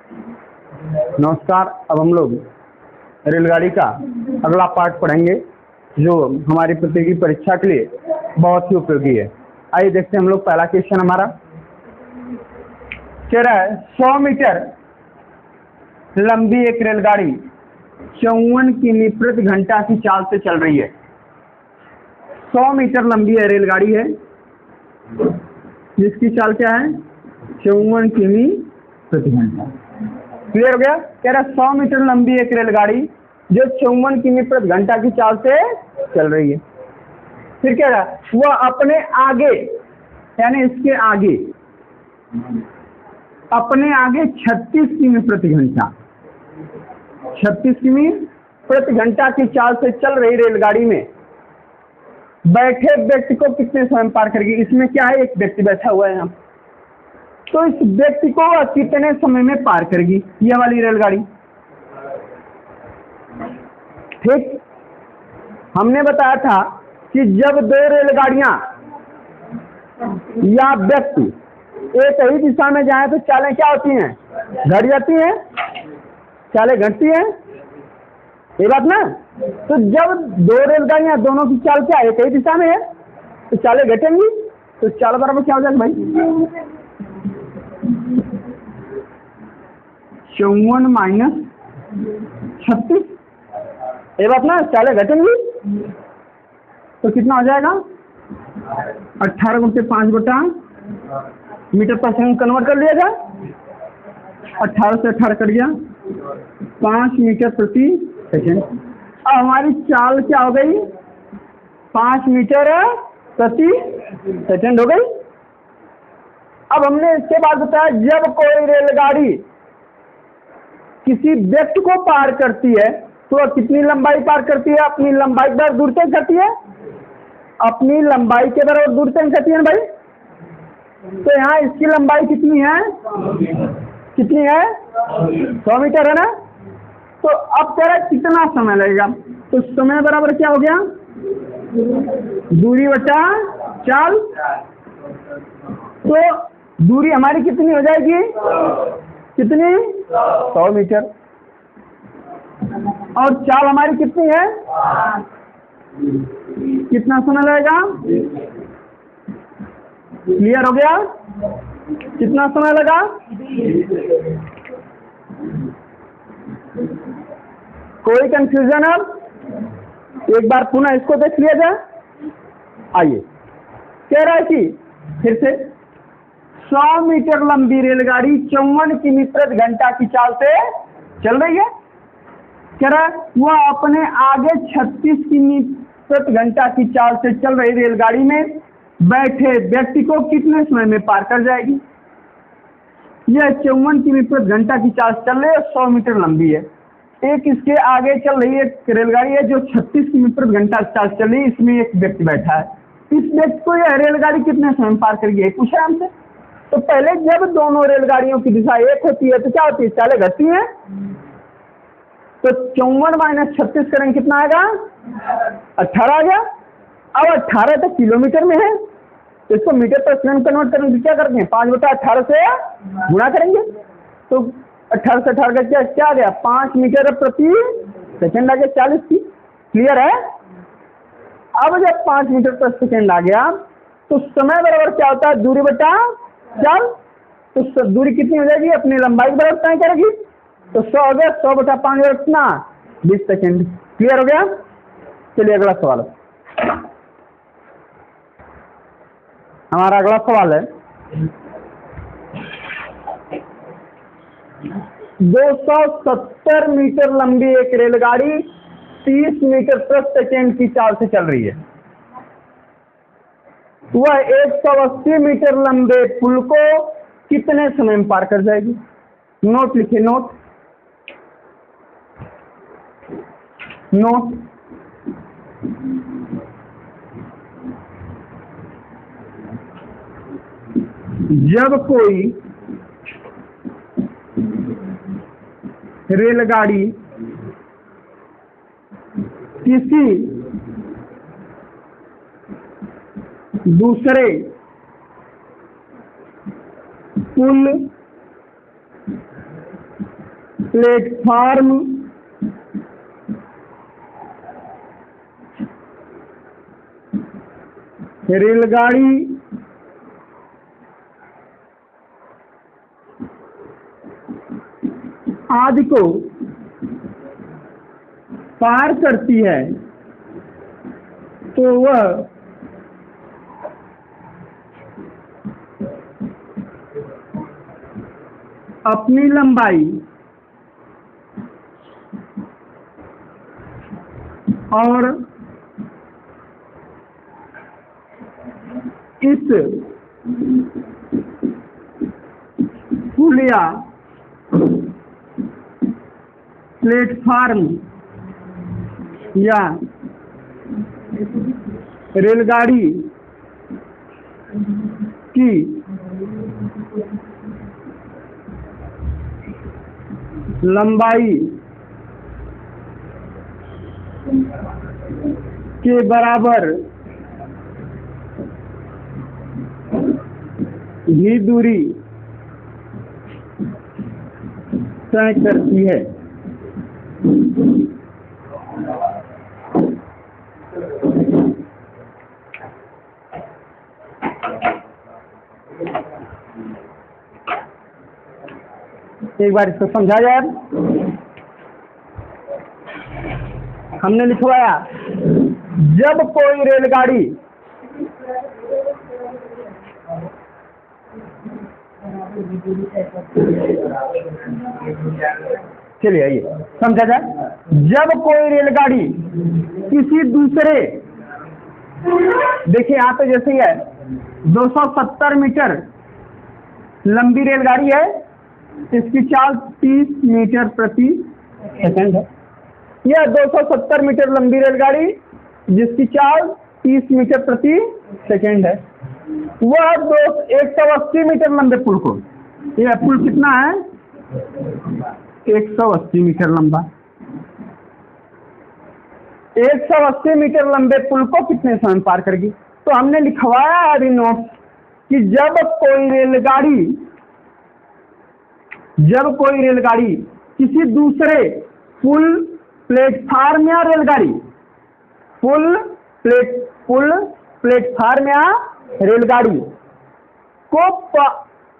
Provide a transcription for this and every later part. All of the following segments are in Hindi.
नमस्कार। अब हम लोग रेलगाड़ी का अगला पार्ट पढ़ेंगे जो हमारी प्रतियोगी परीक्षा के लिए बहुत ही उपयोगी है। आइए देखते हैं हम लोग पहला क्वेश्चन हमारा कह रहा है 100 मीटर लंबी एक रेलगाड़ी 54 किमी प्रति घंटा की चाल से चल रही है। 100 मीटर लंबी है रेलगाड़ी है जिसकी चाल क्या है 54 किमी प्रति घंटा। क्लियर हो गया? कह रहा है 100 मीटर लंबी एक रेलगाड़ी जो 54 किमी प्रति घंटा की चाल से चल रही है। फिर कह रहा है वह अपने आगे यानी इसके आगे अपने आगे 36 किमी प्रति घंटा 36 किमी प्रति घंटा की चाल से चल रही रेलगाड़ी में बैठे व्यक्ति को कितने समय में पार करेगी। इसमें क्या है, एक व्यक्ति बैठा हुआ है यहाँ, तो इस व्यक्ति को वह कितने समय में पार करेगी यह वाली रेलगाड़ी। ठीक, हमने बताया था कि जब दो रेलगाड़ियां या व्यक्ति एक ही दिशा में जाए तो चालें क्या होती हैं, घट जाती हैं, चालें घटती हैं, ये बात ना। तो जब दो रेलगाड़ियां दोनों की चाल क्या एक ही दिशा में है तो चालें घटेंगी, तो चाल बराबर क्या हो जाएगा भाई 54 माइनस 36, ये बात ना। चालें घटेंगी तो कितना हो जाएगा 18 गुणित 5 बटा मीटर पर सेकंड कन्वर्ट कर लिया जाए। 18 से 18 कट गया 5 मीटर प्रति सेकंड। अब हमारी चाल क्या हो गई 5 मीटर प्रति सेकंड हो गई। अब हमने इसके बाद बताया जब कोई रेलगाड़ी किसी व्यक्ति को पार करती है तो वह कितनी लंबाई पार करती है, अपनी लंबाई पर दूर तक करती है, अपनी लंबाई के बराबर दूर तक करती है ना भाई। तो यहाँ इसकी लंबाई कितनी है, कितनी है 100 मीटर है ना। तो अब कह रहा है कितना समय लगेगा, तो समय बराबर क्या हो गया दूरी बटा चाल। तो दूरी हमारी कितनी हो जाएगी, कितनी 100 मीटर, और चाल हमारी कितनी है, कितना समय लगेगा। क्लियर हो गया, कितना समय लगा। कोई कंफ्यूजन? अब एक बार पुनः इसको देख लिया जाए। आइए, कह रहा है कि फिर से 100 मीटर लंबी रेलगाड़ी 54 किमी प्रति घंटा की चाल से चल रही है। कह रहा है वह अपने आगे 36 किमी प्रति घंटा की चाल से चल रही रेलगाड़ी में बैठे व्यक्ति को कितने समय में पार कर जाएगी। यह 54 किमी प्रति घंटा की चाल चल रही है, 100 मीटर लंबी है। एक इसके आगे चल रही एक रेलगाड़ी है जो 36 किमी प्रति घंटा चाल चल रही है, इसमें एक व्यक्ति बैठा है। इस व्यक्ति को यह रेलगाड़ी कितने समय में पार करेगी पूछा हमसे। तो पहले जब दोनों रेलगाड़ियों की दिशा एक होती है तो क्या होती है, चालें घटती हैं। तो 54 माइनस 36 करेंगे कितना आएगा 18 आ गया। अब 18 तो किलोमीटर में है तो इसको मीटर पर सेकंड कन्वर्ट करेंगे, क्या करते हैं 5 बटा 18 से गुणा करेंगे। तो 18 से 18 का क्या आ गया 5 मीटर प्रति सेकंड आ गया 40 की। क्लियर है? अब जब 5 मीटर प्रति सेकंड आ गया तो समय बराबर क्या होता है दूरी बटा चाल। तो दूरी कितनी हो जाएगी, अपनी लंबाई के बराबर तय करेगी। तो 100 हो गया, 100 बटा 5 बराबर कितना 20 सेकंड। क्लियर हो गया? चलिए अगला सवाल। हमारा अगला सवाल है 270 मीटर लंबी एक रेलगाड़ी 30 मीटर प्रति सेकंड की चाल से चल रही है। वह 180 मीटर लंबे पुल को कितने समय में पार कर जाएगी। नोट लिखिए, नोट नोट। जब कोई रेलगाड़ी किसी दूसरे पुल प्लेटफॉर्म रेलगाड़ी आदि को पार करती है तो वह अपनी लंबाई और इस पुल या प्लेटफार्म या रेलगाड़ी की लंबाई के बराबर भी दूरी तय करती है। एक बार इसको समझा जाए। हमने लिखवाया जब कोई रेलगाड़ी चलिए आइए समझा जाए। जब कोई रेलगाड़ी किसी दूसरे, देखिए यहाँ पे जैसे ही है 270 मीटर लंबी रेलगाड़ी है, इसकी चाल 30 मीटर प्रति सेकंड है। यह 270 मीटर लंबी रेलगाड़ी जिसकी चाल 30 मीटर प्रति सेकंड है, वह 180 मीटर लंबे पुल को, यह पुल कितना है 180 मीटर लंबा, 180 मीटर लंबे पुल को कितने समय पार करेगी। तो हमने लिखवाया अभी नोट कि जब कोई रेलगाड़ी किसी दूसरे पुल, प्लेटफार्म या रेलगाड़ी, प्लेटफार्म या रेलगाड़ी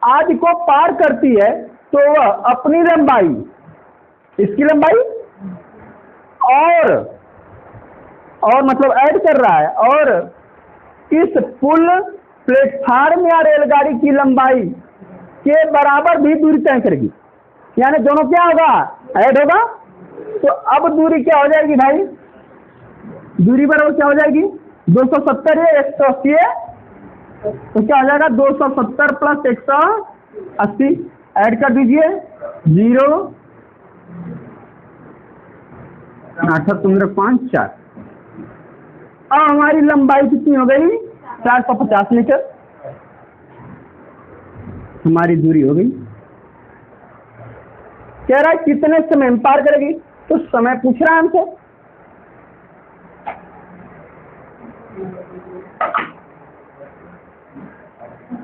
आदि को पार करती है तो वह अपनी लंबाई, इसकी लंबाई और मतलब ऐड कर रहा है, और इस पुल, प्लेटफार्म या रेलगाड़ी की लंबाई के बराबर भी दूरी तय करेगी। यानी दोनों क्या होगा, ऐड होगा। तो अब दूरी क्या हो जाएगी भाई, दूरी बराबर क्या हो जाएगी 270 है 180 है, तो क्या हो जाएगा 270 प्लस 180 ऐड कर दीजिए 0 8 15 5 4। अब हमारी लंबाई कितनी हो गई 450 मीटर, हमारी दूरी हो गई। कह रहा है कितने समय में पार करेगी, तो समय पूछ रहा है हमसे।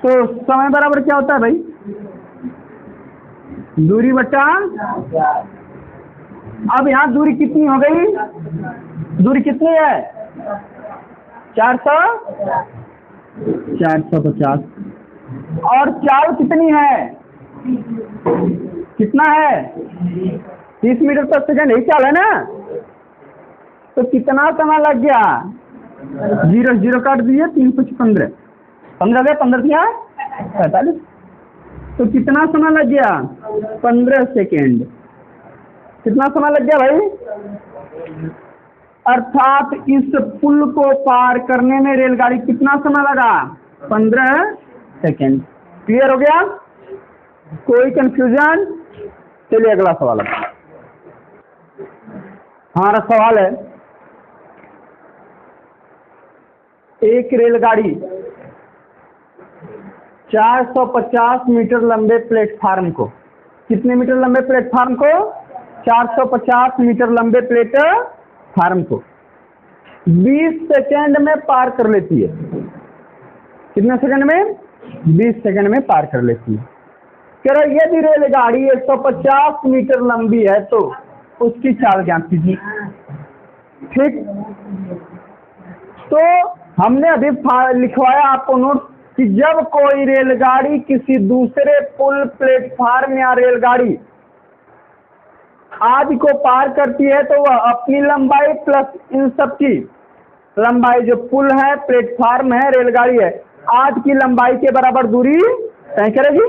तो समय बराबर क्या होता है भाई, दूरी बटा, अब यहां दूरी कितनी हो गई, दूरी कितनी है 450 और चाल कितनी है, कितना है 30 मीटर पर सेकंड, यही चाल है ना। तो कितना समय लग गया, 0 0 काट दिए 3 5 15 15 दिया 45, तो कितना समय लग गया 15 सेकेंड। कितना समय लग गया भाई, अर्थात इस पुल को पार करने में रेलगाड़ी कितना समय लगा 15 सेकेंड। क्लियर हो गया, कोई कंफ्यूजन। चलिए अगला सवाल है। हमारा सवाल है, एक रेलगाड़ी 450 मीटर लंबे प्लेटफार्म को, कितने मीटर लंबे प्लेटफार्म को 450 मीटर लंबे प्लेटफार्म को 20 सेकेंड में पार कर लेती है। कितने सेकंड में 20 सेकंड में पार कर लेती है। कह रहा यदि रेलगाड़ी 150 मीटर लंबी है तो उसकी चाल ज्ञात कीजिए। ठीक, तो हमने अभी लिखवाया आपको नोट कि जब कोई रेलगाड़ी किसी दूसरे पुल, प्लेटफार्म या रेलगाड़ी आदि को पार करती है तो वह अपनी लंबाई प्लस इन सब की लंबाई, जो पुल है, प्लेटफार्म है, रेलगाड़ी है, आदि की लंबाई के बराबर दूरी तय करेगी।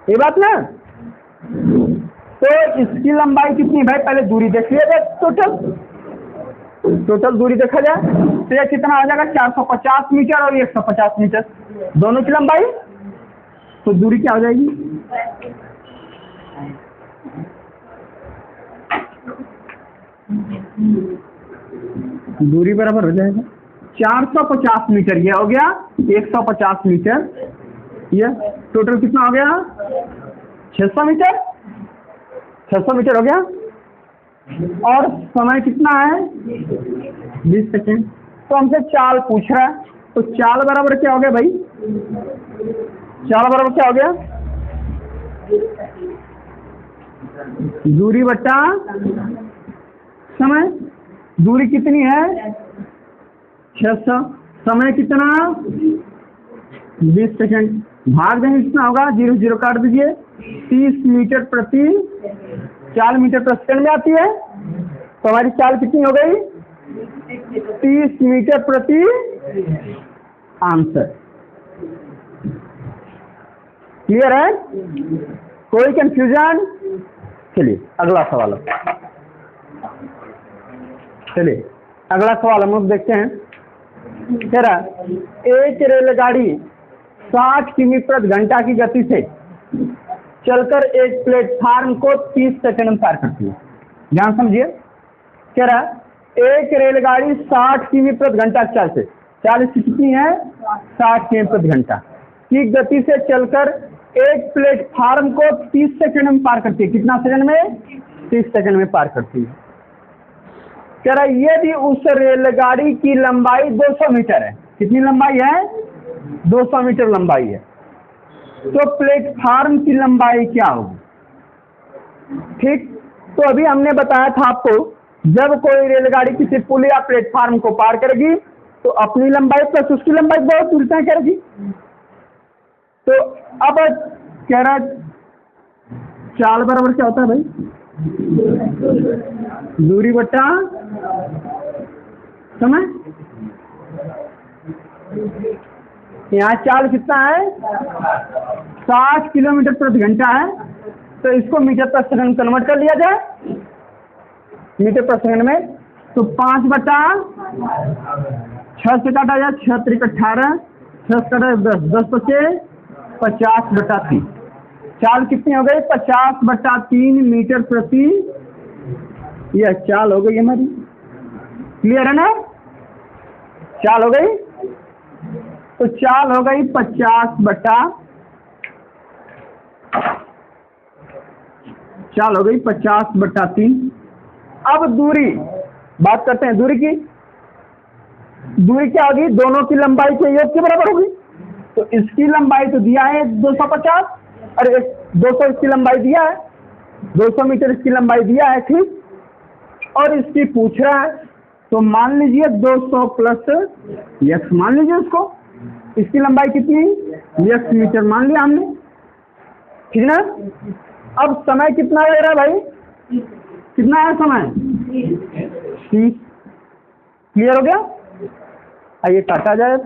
ये बात ना, तो इसकी लंबाई कितनी भाई, पहले दूरी देख लिया जाए, टोटल दूरी देखा जाए तो यह कितना आ जाएगा, 450 मीटर और 150 मीटर दोनों की लंबाई, तो दूरी क्या हो जाएगी, दूरी बराबर हो जाएगा 450 मीटर, ये हो गया 150 मीटर, ये टोटल कितना हो गया 600 मीटर, 600 मीटर हो गया। और समय कितना है 20 सेकेंड। तो हमसे चाल पूछ रहा है, तो चाल बराबर क्या हो गया भाई, चाल बराबर क्या हो गया, दूरी बटा समय। दूरी कितनी है 600, समय कितना 20 सेकेंड, भाग देंगे कितना होगा, 0 0 काट दीजिए, 30 मीटर प्रति 4 मीटर प्रति सेकंड में आती है, तो हमारी चाल कितनी हो गई 30 मीटर प्रति आंसर। क्लियर है, कोई कंफ्यूजन? चलिए अगला सवाल, चलिए अगला सवाल हम लोग देखते हैं। कह रहा एक रेलगाड़ी 60 किमी प्रति घंटा की गति से चलकर एक प्लेटफार्म को 30 सेकंड में पार करती है। ध्यान समझिए, कह रहा एक रेलगाड़ी 60 किमी प्रति घंटा चाल से, 40 कितनी है 60 किमी प्रति घंटा की गति से चलकर एक प्लेटफार्म को 30 सेकंड में पार करती है। कितना सेकंड में, 30 सेकंड में पार करती है। कह रहा यदि उस रेलगाड़ी की लंबाई 200 मीटर है, कितनी लंबाई है 200 मीटर लंबाई है, तो प्लेटफार्म की लंबाई क्या होगी। ठीक, तो अभी हमने बताया था आपको, जब कोई रेलगाड़ी किसी पुल या प्लेटफार्म को पार करेगी तो अपनी लंबाई प्लस उसकी लंबाई बहुत दूर तय करेगी। तो अब कह रहा चाल बराबर क्या होता है भाई, दूरी बटा समय। यहाँ चाल कितना है 60 किलोमीटर प्रति घंटा है, तो इसको मीटर प्रति सेकंड कन्वर्ट कर लिया जाए मीटर प्रति सेकंड में, तो 5 बटा 6 से काटा जाए, 6 त्रिक 18, 6 से काटा 10, 10 बचे 50 बटा 3। चाल कितनी हो गई 50 बटा 3 मीटर प्रति, यह चाल हो गई हमारी। क्लियर है ना, चाल हो गई, तो चाल हो गई 50 बटा, चाल हो गई 50 बटा 3। अब दूरी बात करते हैं, दूरी की, दूरी क्या होगी, दोनों की लंबाई के योग के बराबर होगी। तो इसकी लंबाई तो दिया है 250, अरे 200 इसकी लंबाई दिया है, 200 मीटर इसकी लंबाई दिया है। ठीक, और इसकी पूछ रहा है, तो मान लीजिए 200 प्लस x मान लीजिए उसको, इसकी लंबाई कितनी x मीटर मान लिया हमने। ठीक ना, अब समय कितना ले रहा है भाई, कितना है समय 30। क्लियर हो गया, आइए काटा जाए,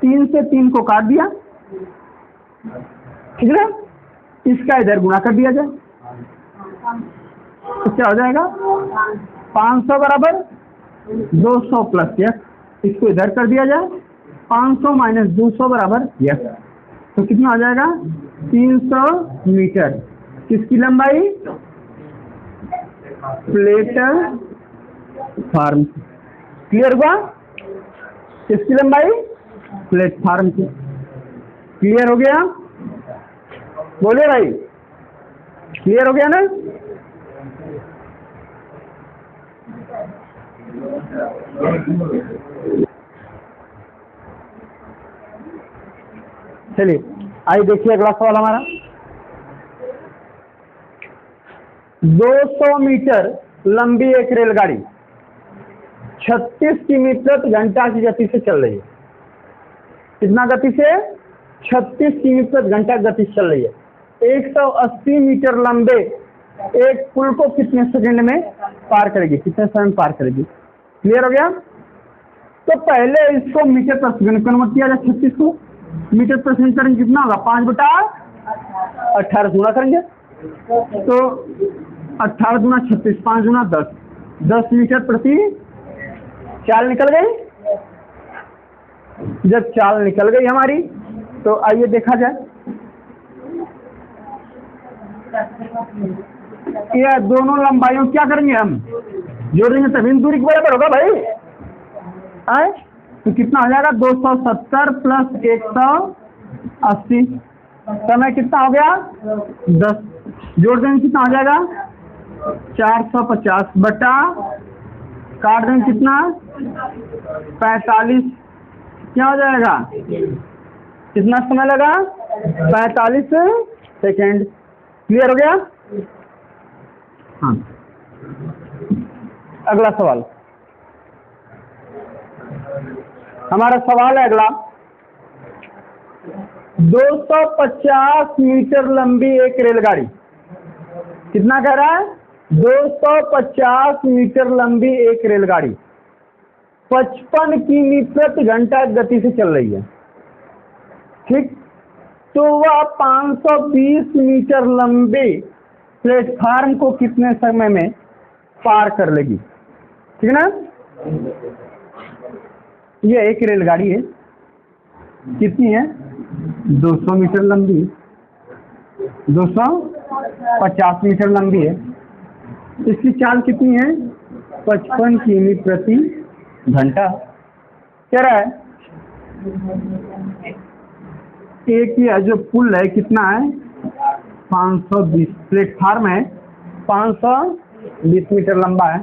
3 से 3 को काट दिया, ठीक है, इसका इधर गुणा कर दिया जाए, तो क्या हो जाएगा 500 बराबर 200 प्लस x, इसको इधर कर दिया जाए, 500 माइनस 200 बराबर x, तो कितना हो जाएगा 300 मीटर। किसकी लंबाई, प्लेटफार्म। क्लियर हुआ, किसकी लंबाई, प्लेटफार्म की। क्लियर हो गया, बोले भाई, क्लियर हो गया ना। चलिए आइए देखिए अगला सवाल हमारा, 200 मीटर लंबी एक रेलगाड़ी 36 किमी प्रति घंटा की गति से चल रही है। कितना गति से? 36 किमी प्रति घंटा गति से चल रही है। 180 मीटर लंबे एक पुल को कितने सेकंड में पार करेगी? कितने समय में पार करेगी? क्लियर हो गया? तो पहले इसको मीटर पर सेकंड कन्वर्ट किया जाए, 36 को मीटर पर सेकंड करेंगे, कितना होगा? 5/18 गुणा करेंगे तो 18 गुना 36, 5 गुना 10, 10 मीटर प्रति चाल निकल गई। जब चाल निकल गई हमारी तो आइए देखा जाए, यह दोनों लंबाइयों क्या करेंगे? हम जोड़ेंगे तभी दूरी के बराबर होगा भाई। आए तो कितना हो जाएगा? 270 प्लस 180, समय कितना हो गया? 10, जोड़ देंगे कितना हो जाएगा? 450 बटा, काट देंगे कितना? 45, क्या हो जाएगा? कितना समय लगा? 45 सेकेंड। क्लियर हो गया? हाँ, अगला सवाल हमारा सवाल है अगला, 250 मीटर लंबी एक रेलगाड़ी, कितना कह रहा है? 250 मीटर लंबी एक रेलगाड़ी 55 किमी प्रति घंटा गति से चल रही है। ठीक, तो वह 520 मीटर लंबे प्लेटफार्म को कितने समय में पार कर लेगी? ठीक ना? ये एक रेलगाड़ी है, कितनी है? 200 मीटर लंबी, 250 मीटर लंबी है। इसकी चाल कितनी है? 55 किमी प्रति घंटा। कह रहा है एक ये जो पुल है कितना है? 520, प्लेटफार्म है 520 मीटर लंबा है।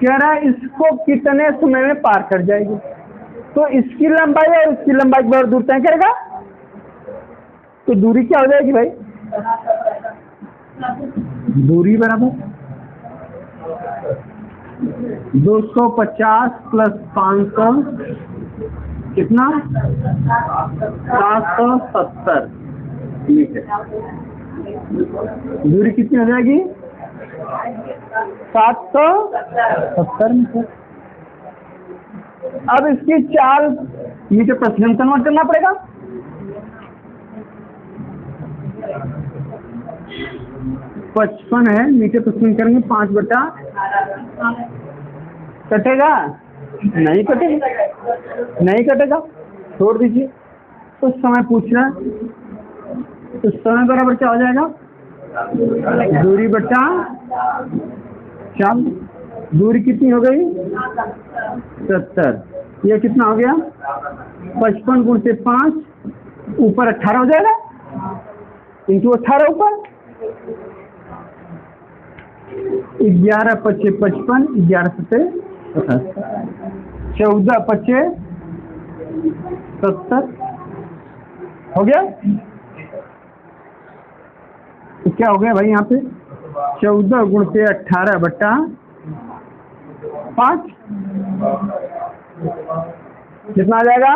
कह रहा है इसको कितने समय में पार कर जाएगी? तो इसकी लंबाई और इसकी लंबाई बहुत दूर तय करेगा, तो दूरी क्या हो जाएगी भाई? दूरी बराबर 250 प्लस 500 कितना? 770 मीटर। दूरी कितनी हो जाएगी? 770 मीटर। अब इसकी चाल मीटर पर सेकंड कन्वर्ट करना पड़ेगा। पचपन है, मीटर पर सेकंड करेंगे 5 बटा, कटेगा? नहीं कटेगा, नहीं कटेगा, छोड़ दीजिए। तो समय पूछ रहा है, तो समय बराबर क्या हो जाएगा? दूरी बटा चाल। दूरी कितनी हो गई? 70। ये कितना हो गया? 55 गुण से 5 ऊपर 18 हो जाएगा, इंटू 18 ऊपर 11 पच्चे 55, 11 सत्ते 14 पच्चे 70 हो गया। तो क्या हो गया भाई यहाँ पे? 14 गुण से 18 बट्टा 5, कितना आ जाएगा?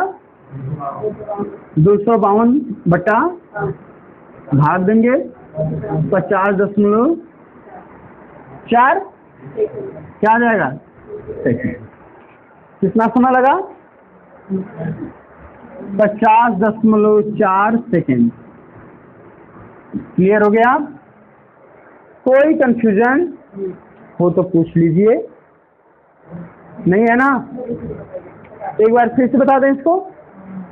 252 बट्टा, भाग देंगे 50.4, क्या आ जाएगा? कितना समय लगा? 50.4 सेकेंड। क्लियर हो गया? कोई कंफ्यूजन हो तो पूछ लीजिए, नहीं है ना? एक बार फिर से बता दें इसको।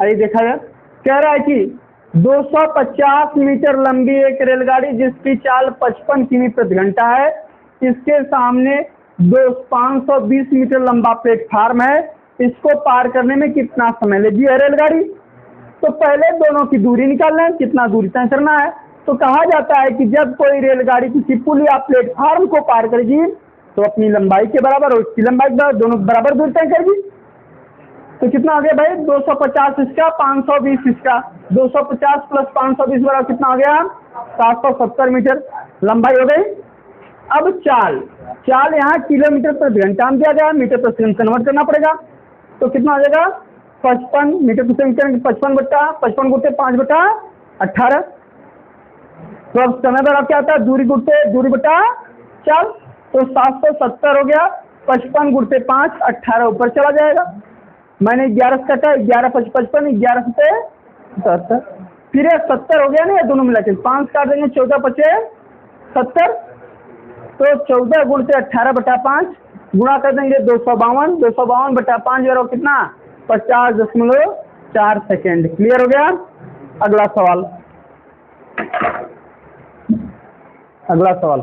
आइए देखा जाए, कह रहा है कि 250 मीटर लंबी एक रेलगाड़ी जिसकी चाल 55 किमी प्रति घंटा है, इसके सामने 520 मीटर लंबा प्लेटफार्म है, इसको पार करने में कितना समय लेगी है रेलगाड़ी? तो पहले दोनों की दूरी निकालना है, कितना दूरी तय करना है। तो कहा जाता है कि जब कोई रेलगाड़ी किसी पुल या प्लेटफार्म को पार करेगी तो अपनी लंबाई के बराबर और उसकी लंबाई के बराबर, दोनों बराबर दूरी तय करेगी। तो कितना आ गया भाई 250 इसका 520 इसका, 250 प्लस 520 बराबर कितना आ गया 770 मीटर लंबाई हो गई। अब चाल यहाँ किलोमीटर प्रति घंटा में दिया गया, मीटर प्रति सेकंड कन्वर्ट करना पड़ेगा। तो कितना आ जाएगा 55 मीटर प्रति सेकंड 55 गुटे 5/18। तो अब समय बड़ा क्या आता है दूरी बटा चाल, तो 770 हो गया, 55 गुटे 5 18 ऊपर चला जाएगा। मैंने 11 से काटा, 11 5 55, 11 से 70, फिर 70 हो गया ना, ये दोनों मिला के 5 काट देंगे, 14 5 70, तो 14 गुणते 18/5 गुणा कर देंगे 252/5 बराबर कितना 50.4 सेकेंड। क्लियर हो गया। अगला सवाल